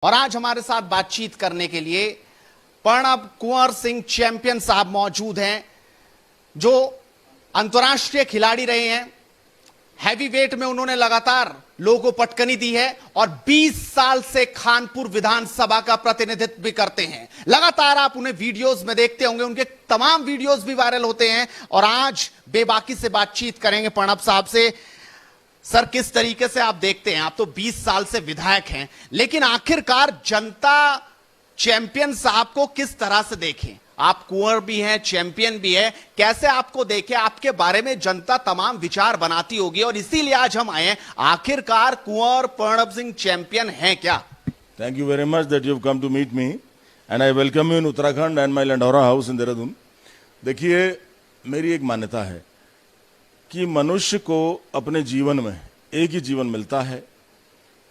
और आज हमारे साथ बातचीत करने के लिए प्रणब कुंवर सिंह चैंपियन साहब मौजूद हैं, जो अंतर्राष्ट्रीय खिलाड़ी रहे हैं। हैवीवेट में उन्होंने लगातार लोगों को पटकनी दी है और 20 साल से कानपुर विधानसभा का प्रतिनिधित्व भी करते हैं। लगातार आप उन्हें वीडियोस में देखते होंगे, उनके तमाम वीडियोस भी वायरल होते हैं। और आज बेबाकी से बातचीत करेंगे प्रणब साहब से। सर, किस तरीके से आप देखते हैं? आप तो 20 साल से विधायक हैं, लेकिन आखिरकार जनता चैंपियन साहब को किस तरह से देखें? आप कुंवर भी हैं, चैंपियन भी है, कैसे आपको देखे? आपके बारे में जनता तमाम विचार बनाती होगी और इसीलिए आज हम आए हैं। आखिरकार कुंवर प्रणब सिंह चैंपियन हैं क्या? Thank you very much that you have come to meet me and I welcome you in Uttarakhand and my Landhaura house in Dehradun. देखिए, मेरी एक मान्यता है कि मनुष्य को अपने जीवन में एक ही जीवन मिलता है।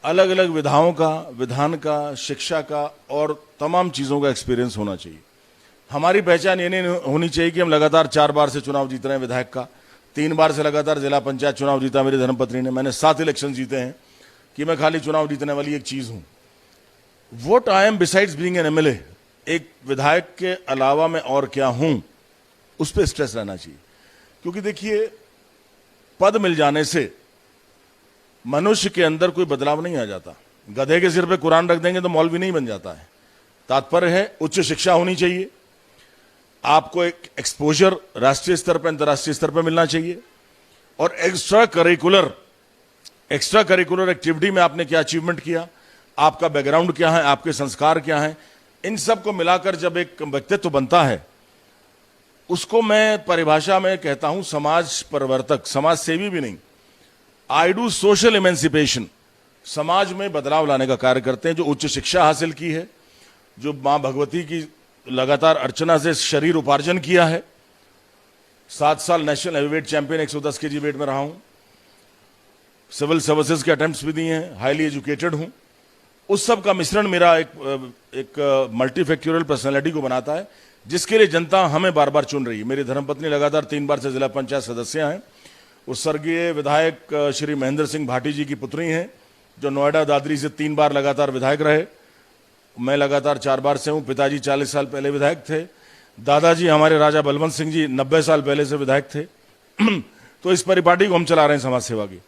अलग अलग विधाओं का, विधान का, शिक्षा का और तमाम चीज़ों का एक्सपीरियंस होना चाहिए। हमारी पहचान ये नहीं होनी चाहिए कि हम लगातार 4 बार से चुनाव जीत रहे हैं विधायक का, 3 बार से लगातार जिला पंचायत चुनाव जीता मेरी धर्मपत्नी ने, मैंने 7 इलेक्शन जीते हैं, कि मैं खाली चुनाव जीतने वाली एक चीज़ हूँ। Vote I am besides being an MLA, एक विधायक के अलावा मैं और क्या हूँ, उस पर स्ट्रेस रहना चाहिए। क्योंकि देखिए, पद मिल जाने से मनुष्य के अंदर कोई बदलाव नहीं आ जाता। गधे के सिर पे कुरान रख देंगे तो मौलवी नहीं बन जाता है। तात्पर्य है उच्च शिक्षा होनी चाहिए, आपको एक एक्सपोजर राष्ट्रीय स्तर पर, अंतर्राष्ट्रीय स्तर पर मिलना चाहिए, और एक्स्ट्रा करिकुलर एक्टिविटी में आपने क्या अचीवमेंट किया, आपका बैकग्राउंड क्या है, आपके संस्कार क्या हैं, इन सब को मिलाकर जब एक व्यक्तित्व बनता है, उसको मैं परिभाषा में कहता हूं समाज परिवर्तक, समाज सेवी भी नहीं। आई डू सोशल इमेंसिपेशन, समाज में बदलाव लाने का कार्य करते हैं। जो उच्च शिक्षा हासिल की है, जो मां भगवती की लगातार अर्चना से शरीर उपार्जन किया है, 7 साल national heavyweight champion 110 kg weight में रहा हूं, सिविल सर्विसेज के अटेम्प्ट्स भी दिए हैं, हाईली एजुकेटेड हूं, उस सब का मिश्रण मेरा एक मल्टीफैक्टोरियल पर्सनैलिटी को बनाता है, जिसके लिए जनता हमें बार बार चुन रही है। मेरी धर्मपत्नी लगातार 3 बार से जिला पंचायत सदस्य हैं। उस स्वर्गीय विधायक श्री महेंद्र सिंह भाटी जी की पुत्री हैं, जो नोएडा दादरी से 3 बार लगातार विधायक रहे। मैं लगातार 4 बार से हूं। पिताजी 40 साल पहले विधायक थे। दादाजी हमारे राजा बलवंत सिंह जी 90 साल पहले से विधायक थे। तो इस परिपाटी को हम चला रहे हैं समाज सेवा की।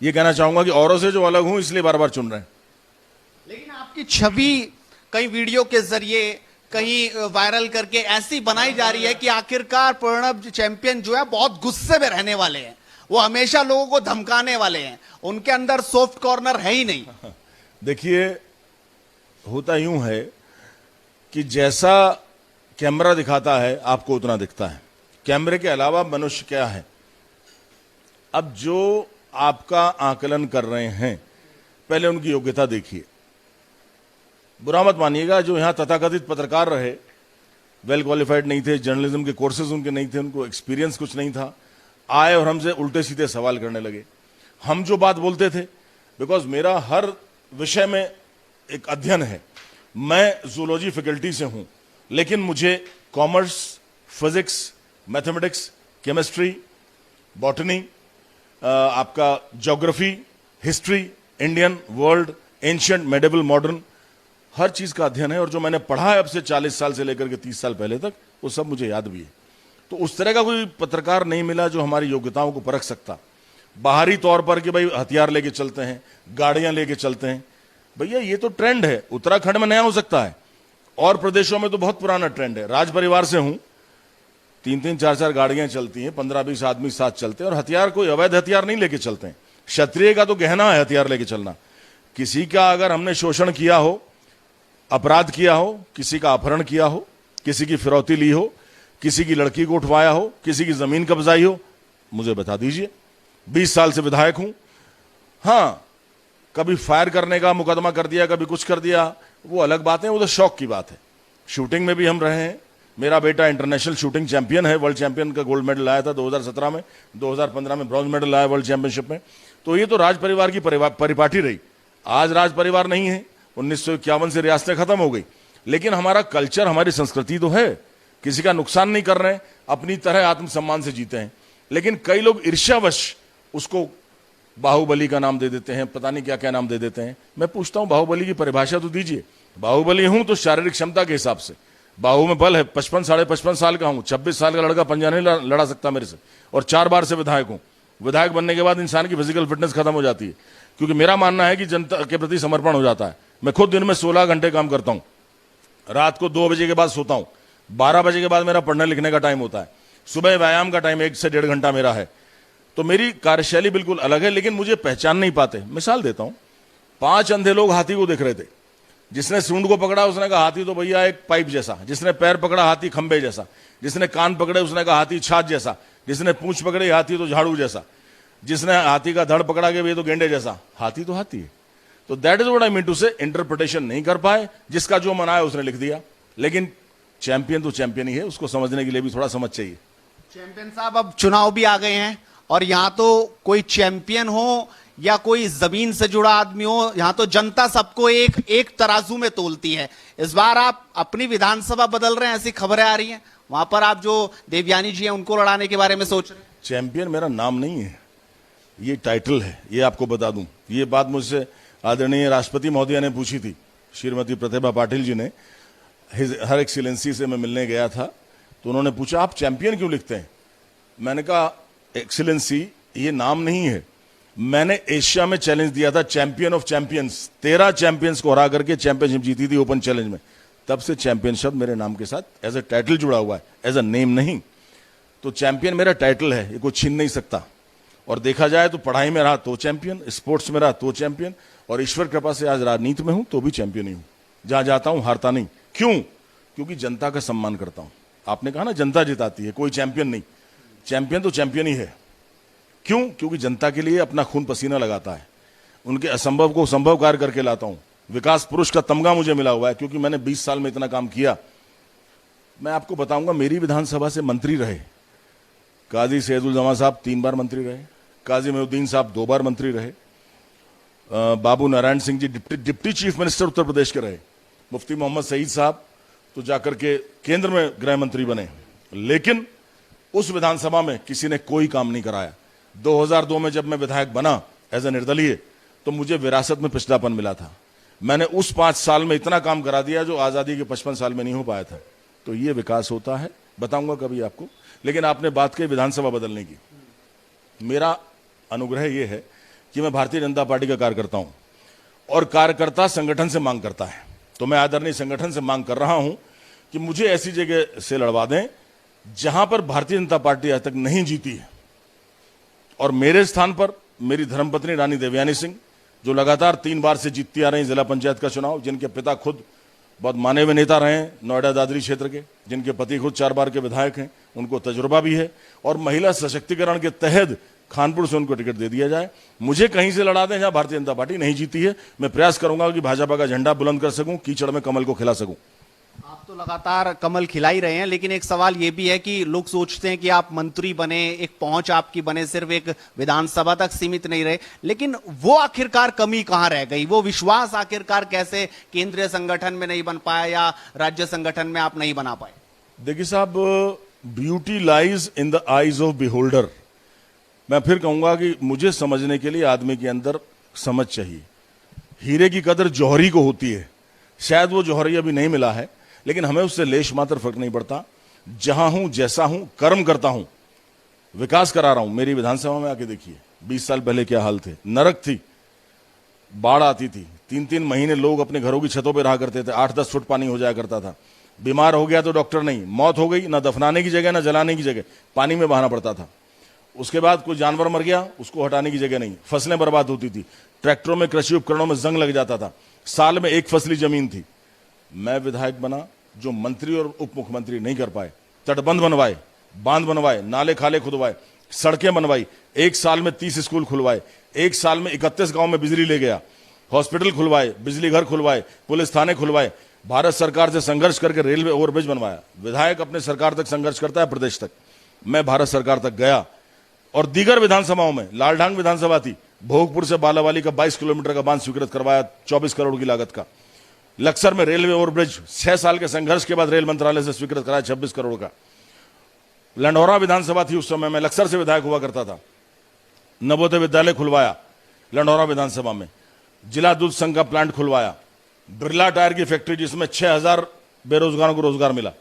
ये कहना चाहूंगा कि औरों से जो अलग हूं, इसलिए बार बार चुन रहे हैं। लेकिन आपकी छवि कई वीडियो के जरिए, कहीं वायरल करके ऐसी बनाई जा रही है कि आखिरकार प्रणब चैंपियन जो है बहुत गुस्से में रहने वाले हैं, वो हमेशा लोगों को धमकाने वाले हैं, उनके अंदर सॉफ्ट कॉर्नर है ही नहीं। देखिए, होता यूं है कि जैसा कैमरा दिखाता है आपको उतना दिखता है। कैमरे के अलावा मनुष्य क्या है? अब जो आपका आकलन कर रहे हैं, पहले उनकी योग्यता देखिए। बुरा मत मानिएगा, जो यहां तथाकथित पत्रकार रहे, वेल क्वालिफाइड नहीं थे, जर्नलिज्म के कोर्सेज उनके नहीं थे, उनको एक्सपीरियंस कुछ नहीं था, आए और हमसे उल्टे सीधे सवाल करने लगे। हम जो बात बोलते थे, बिकॉज मेरा हर विषय में एक अध्ययन है। मैं जूलॉजी फैकल्टी से हूं, लेकिन मुझे commerce, physics, mathematics, chemistry, botany, आपका geography, history, Indian, world, ancient, medieval, modern, हर चीज का अध्ययन है। और जो मैंने पढ़ा है अब से 40 साल से लेकर के 30 साल पहले तक, वो सब मुझे याद भी है। तो उस तरह का कोई पत्रकार नहीं मिला जो हमारी योग्यताओं को परख सकता। बाहरी तौर पर कि भाई हथियार लेके चलते हैं, गाड़ियां लेके चलते हैं, भैया ये तो ट्रेंड है। उत्तराखंड में नया हो सकता है, और प्रदेशों में तो बहुत पुराना ट्रेंड है। राज परिवार से हूं, 3-3, 4-4 गाड़ियां चलती हैं, 15-20 आदमी साथ चलते हैं, और हथियार कोई अवैध हथियार नहीं लेके चलते हैं। क्षत्रिय का तो गहना है हथियार लेके चलना। किसी का अगर हमने शोषण किया हो, अपराध किया हो, किसी का अपहरण किया हो, किसी की फिरौती ली हो, किसी की लड़की को उठवाया हो, किसी की जमीन कब्जाई हो, मुझे बता दीजिए। 20 साल से विधायक हूं। हां, कभी फायर करने का मुकदमा कर दिया, कभी कुछ कर दिया, वो अलग बात है, वो तो शौक की बात है। शूटिंग में भी हम रहे हैं। मेरा बेटा इंटरनेशनल शूटिंग चैंपियन है, वर्ल्ड चैंपियन का गोल्ड मेडल लाया था 2017 में, 2015 में ब्रॉन्ज मेडल लाया वर्ल्ड चैंपियनशिप में। तो ये तो राज परिवार की परिपाटी रही। आज राज परिवार नहीं है, 1951 से रियासतें खत्म हो गई, लेकिन हमारा कल्चर, हमारी संस्कृति तो है। किसी का नुकसान नहीं कर रहे हैं, अपनी तरह आत्मसम्मान से जीते हैं। लेकिन कई लोग ईर्ष्यावश उसको बाहुबली का नाम दे देते हैं, पता नहीं क्या क्या नाम दे देते हैं। मैं पूछता हूं बाहुबली की परिभाषा तो दीजिए। बाहुबली हूं तो शारीरिक क्षमता के हिसाब से, बाहु में बल है, 55 साढ़े 55 साल का हूं, 26 साल का लड़का पंजा नहीं लड़ा सकता मेरे से, और 4 बार से विधायक हूं। विधायक बनने के बाद इंसान की फिजिकल फिटनेस खत्म हो जाती है, क्योंकि मेरा मानना है कि जनता के प्रति समर्पण हो जाता है। मैं खुद दिन में 16 घंटे काम करता हूं, रात को 2 बजे के बाद सोता हूं, 12 बजे के बाद मेरा पढ़ने लिखने का टाइम होता है, सुबह व्यायाम का टाइम 1 से 1.5 घंटा मेरा है। तो मेरी कार्यशैली बिल्कुल अलग है, लेकिन मुझे पहचान नहीं पाते। मिसाल देता हूं, 5 अंधे लोग हाथी को देख रहे थे। जिसने सूंड को पकड़ा उसने कहा हाथी तो भैया एक पाइप जैसा, जिसने पैर पकड़ा हाथी खंबे जैसा, जिसने कान पकड़े उसने कहा हाथी छाछ जैसा, जिसने पूंछ पकड़ी हाथी तो झाड़ू जैसा, जिसने हाथी का धड़ पकड़ा के ये तो गेंडे जैसा। हाथी तो हाथी है। तो that is what I mean to say, interpretation नहीं कर पाए, जिसका जो मना है उसने लिख दिया। लेकिन चैंपियन तो चैंपियन ही है, उसको समझने के लिए भी थोड़ा समझ चाहिए। चैंपियन साहब, अब चुनाव भी आ गए हैं और यहां तो कोई चैंपियन हो या कोई जमीन से जुड़ा आदमी हो, यहां तो जनता सबको एक तराजू में तोलती है। इस बार आप अपनी विधानसभा बदल रहे हैं, ऐसी खबरें आ रही हैं। वहां पर आप जो देवयानी जी हैं उनको लड़ाने के बारे में सोच रहे हैं। चैंपियन मेरा नाम नहीं है, ये टाइटल है, ये आपको बता दूं। ये बात मुझसे आदरणीय राष्ट्रपति महोदया ने पूछी थी, श्रीमती प्रतिभा पाटिल जी ने। हर एक्सीलेंसी से मैं मिलने गया था, तो उन्होंने पूछा आप चैंपियन क्यों लिखते हैं। मैंने कहा एक्सीलेंसी ये नाम नहीं है, मैंने एशिया में चैलेंज दिया था, चैंपियन ऑफ चैंपियंस, 13 चैंपियंस को हरा करके चैंपियनशिप जीती थी ओपन चैलेंज में। तब से चैंपियन शब्द मेरे नाम के साथ एज ए टाइटल जुड़ा हुआ है, एज अ नेम नहीं। तो चैंपियन मेरा टाइटल है, ये कोई छीन नहीं सकता। और देखा जाए तो पढ़ाई में रहा तो चैंपियन, स्पोर्ट्स में रहा तो चैंपियन, और ईश्वर कृपा से आज राजनीति में हूं तो भी चैंपियन ही हूं। जहां जाता हूं हारता नहीं। क्यों? क्योंकि जनता का सम्मान करता हूं। आपने कहा ना जनता जिताती है, कोई चैंपियन नहीं। चैंपियन तो चैंपियन ही है। क्यों? क्योंकि जनता के लिए अपना खून पसीना लगाता है, उनके असंभव को संभव कार्य करके लाता हूं। विकास पुरुष का तमगा मुझे मिला हुआ है, क्योंकि मैंने 20 साल में इतना काम किया। मैं आपको बताऊंगा, मेरी विधानसभा से मंत्री रहे काजी सैयदुल जमा साहब 3 बार मंत्री रहे, काजी मोहुद्दीन साहब 2 बार मंत्री रहे, बाबू Narayan Singh ji deputy chief minister Uttar Pradesh के रहे, मुफ्ती मोहम्मद सईद साहब तो जाकर के केंद्र में गृह मंत्री बने। लेकिन उस विधानसभा में किसी ने कोई काम नहीं कराया। 2002 में जब मैं विधायक बना एज ए निर्दलीय, तो मुझे विरासत में पिछड़ापन मिला था। मैंने उस 5 साल में इतना काम करा दिया जो आजादी के 55 साल में नहीं हो पाया था। तो ये विकास होता है, बताऊंगा कभी आपको। लेकिन आपने बात की विधानसभा बदलने की, मेरा अनुग्रह यह है कि मैं भारतीय जनता पार्टी का कार्यकर्ता हूं, और कार्यकर्ता संगठन से मांग करता है। तो मैं आदरणीय संगठन से मांग कर रहा हूं कि मुझे ऐसी जगह से लड़वा दें जहां पर भारतीय जनता पार्टी आज तक नहीं जीती है, और मेरे स्थान पर मेरी धर्मपत्नी रानी देवयानी सिंह, जो लगातार 3 बार से जीतती आ रही हैं जिला पंचायत का चुनाव, जिनके पिता खुद बहुत माने हुए नेता रहे हैं नोएडा दादरी क्षेत्र के, जिनके पति खुद 4 बार के विधायक हैं, उनको तजुर्बा भी है, और महिला सशक्तिकरण के तहत खानपुर से उनको टिकट दे दिया जाए। मुझे कहीं से लड़ा दें जहां भारतीय जनता पार्टी नहीं जीती है। मैं प्रयास करूंगा कि भाजपा का झंडा बुलंद कर सकूं, कीचड़ में कमल को खिला सकूं। आप तो लगातार कमल खिला ही रहे हैं, लेकिन एक सवाल यह भी है कि लोग सोचते हैं कि आप मंत्री बने, एक पहुंच आपकी बने, सिर्फ एक विधानसभा तक सीमित नहीं रहे, लेकिन वो आखिरकार कमी कहां रह गई? वो विश्वास आखिरकार कैसे केंद्रीय संगठन में नहीं बन पाया या राज्य संगठन में आप नहीं बना पाए? देखिए साहब, beauty lies in the eyes of beholder. मैं फिर कहूंगा कि मुझे समझने के लिए आदमी के अंदर समझ चाहिए। हीरे की कदर जौहरी को होती है, शायद वो जौहरी अभी नहीं मिला है, लेकिन हमें उससे लेश मात्र फर्क नहीं पड़ता। जहां हूं, जैसा हूं, कर्म करता हूं, विकास करा रहा हूं। मेरी विधानसभा में आके देखिए 20 साल पहले क्या हाल थे। नरक थी, बाढ़ आती थी, 3-3 महीने लोग अपने घरों की छतों पर रहा करते थे, 8-10 फुट पानी हो जाया करता था। बीमार हो गया तो डॉक्टर नहीं, मौत हो गई, ना दफनाने की जगह ना जलाने की जगह, पानी में बहाना पड़ता था। उसके बाद कोई जानवर मर गया, उसको हटाने की जगह नहीं, फसलें बर्बाद होती थी, ट्रैक्टरों में कृषि उपकरणों में जंग लग जाता था, साल में 1 फसली जमीन थी। मैं विधायक बना जो मंत्री और उप मुख्यमंत्री नहीं कर पाए। तटबंध बनवाए, बांध बनवाए, नाले खाले खुदवाए, सड़कें बनवाई, 1 साल में 30 स्कूल खुलवाए, 1 साल में 31 गांव में बिजली ले गया, हॉस्पिटल खुलवाए, बिजली घर खुलवाए, पुलिस थाने खुलवाए, भारत सरकार से संघर्ष करके रेलवे ओवरब्रिज बनवाया। विधायक अपने सरकार तक संघर्ष करता है, प्रदेश तक, मैं भारत सरकार तक गया। और दीगर विधानसभाओं में, लालढांग विधानसभा थी, भोगपुर से बालावाली का 22 किलोमीटर का बांध स्वीकृत करवाया 24 करोड़ की लागत का। लक्सर में रेलवे ओवरब्रिज 6 साल के संघर्ष के बाद रेल मंत्रालय से स्वीकृत कराया 26 करोड़ का। लंढौरा विधानसभा थी उस समय, मैं लक्सर से विधायक हुआ करता था, नवोदय विद्यालय खुलवाया लंढौरा विधानसभा में, जिला दूध संघ का प्लांट खुलवाया, बिरला टायर की फैक्ट्री जिसमें 6000 बेरोजगारों को रोजगार मिला।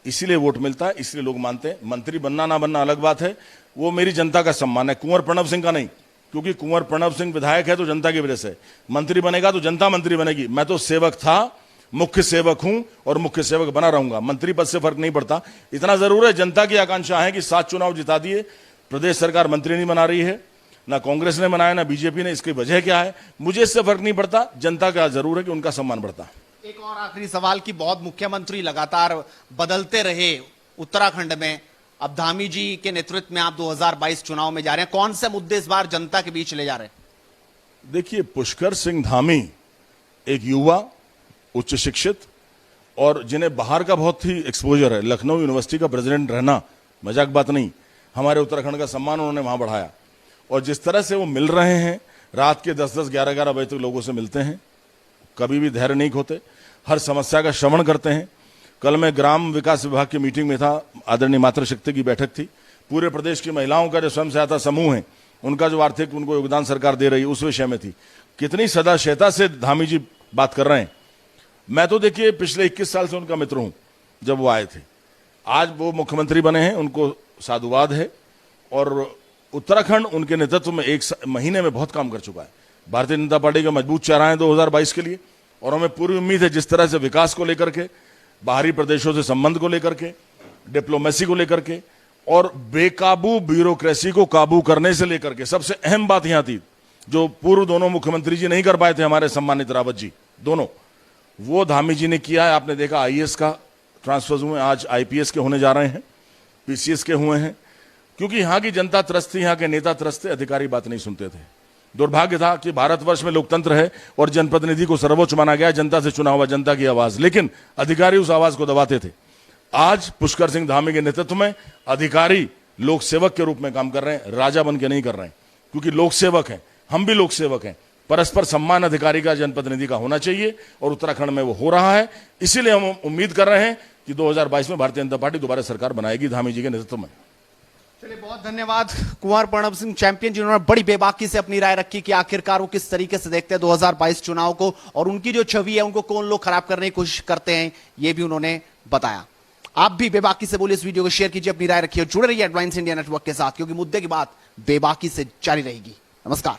इसीलिए वोट मिलता है, इसलिए लोग मानते हैं। मंत्री बनना ना बनना अलग बात है, वो मेरी जनता का सम्मान है, कुंवर प्रणव सिंह का नहीं, क्योंकि कुंवर प्रणव सिंह विधायक है तो जनता की वजह से, मंत्री बनेगा तो जनता मंत्री बनेगी। मैं तो सेवक था, मुख्य सेवक हूं और मुख्य सेवक बना रहूंगा, मंत्री पद से फर्क नहीं पड़ता। इतना जरूर है, जनता की आकांक्षा है कि 7 चुनाव जिता दिए, प्रदेश सरकार मंत्री नहीं बना रही है, ना कांग्रेस ने बनाया ना बीजेपी ने। इसकी वजह क्या है? मुझे इससे फर्क नहीं पड़ता, जनता का जरूर है कि उनका सम्मान बढ़ता। एक और आखिरी सवाल की, बहुत मुख्यमंत्री लगातार बदलते रहे उत्तराखंड में, अब धामी जी के नेतृत्व में आप 2022 चुनाव में जा रहे हैं, कौन से मुद्दे इस बार जनता के बीच ले जा रहे हैं? देखिए, पुष्कर सिंह धामी एक युवा, उच्च शिक्षित और जिन्हें बाहर का बहुत ही एक्सपोजर है, लखनऊ यूनिवर्सिटी का प्रेसिडेंट रहना मजाक बात नहीं, हमारे उत्तराखंड का सम्मान उन्होंने वहां बढ़ाया। और जिस तरह से वो मिल रहे हैं, रात के 10-10, 11-11 बजे तक लोगों से मिलते हैं, कभी भी धैर्य नहीं खोते, हर समस्या का श्रवण करते हैं। कल मैं ग्राम विकास विभाग की मीटिंग में था, आदरणीय मातृशक्ति की बैठक थी, पूरे प्रदेश की महिलाओं का जो स्वयं सहायता समूह है उनका जो आर्थिक उनको योगदान सरकार दे रही है, उस विषय में थी। कितनी सदाशयता से धामी जी बात कर रहे हैं। मैं तो देखिए पिछले 21 साल से उनका मित्र हूं, जब वो आए थे, आज वो मुख्यमंत्री बने हैं, उनको साधुवाद है। और उत्तराखंड उनके नेतृत्व में 1 महीने में बहुत काम कर चुका है। भारतीय जनता पार्टी का मजबूत चेहरा है 2022 के लिए, और हमें पूरी उम्मीद है जिस तरह से विकास को लेकर के, बाहरी प्रदेशों से संबंध को लेकर के, डिप्लोमेसी को लेकर के और बेकाबू ब्यूरोक्रेसी को काबू करने से लेकर के, सबसे अहम बात यहां थी जो पूर्व दोनों मुख्यमंत्री जी नहीं कर पाए थे, हमारे सम्मानित रावत जी दोनों, वो धामी जी ने किया है। आपने देखा आईएएस का ट्रांसफर हुए, आज आईपीएस के होने जा रहे हैं, पीसीएस के हुए हैं, क्योंकि यहां की जनता त्रस्त थी, यहां के नेता त्रस्त थे, अधिकारी बात नहीं सुनते थे। दुर्भाग्य था कि भारतवर्ष में लोकतंत्र है और जनप्रतिनिधि को सर्वोच्च माना गया, जनता से चुना हुआ, जनता की आवाज, लेकिन अधिकारी उस आवाज को दबाते थे। आज पुष्कर सिंह धामी के नेतृत्व में अधिकारी लोक सेवक के रूप में काम कर रहे हैं, राजा बन के नहीं कर रहे हैं, क्योंकि लोक सेवक हैं, हम भी लोक सेवक हैं। परस्पर सम्मान अधिकारी का, जनप्रतिनिधि का होना चाहिए और उत्तराखंड में वो हो रहा है। इसीलिए हम उम्मीद कर रहे हैं कि 2022 में भारतीय जनता पार्टी दोबारा सरकार बनाएगी धामी जी के नेतृत्व में। चलिए, बहुत धन्यवाद कुंवर प्रणव सिंह चैंपियन, जिन्होंने बड़ी बेबाकी से अपनी राय रखी कि आखिरकार वो किस तरीके से देखते हैं 2022 चुनाव को, और उनकी जो छवि है उनको कौन लोग खराब करने की कोशिश करते हैं, ये भी उन्होंने बताया। आप भी बेबाकी से बोलिए, इस वीडियो को शेयर कीजिए, अपनी राय रखिए, जुड़े रहिए एडवांस इंडिया नेटवर्क के साथ, क्योंकि मुद्दे की बात बेबाकी से जारी रहेगी। नमस्कार।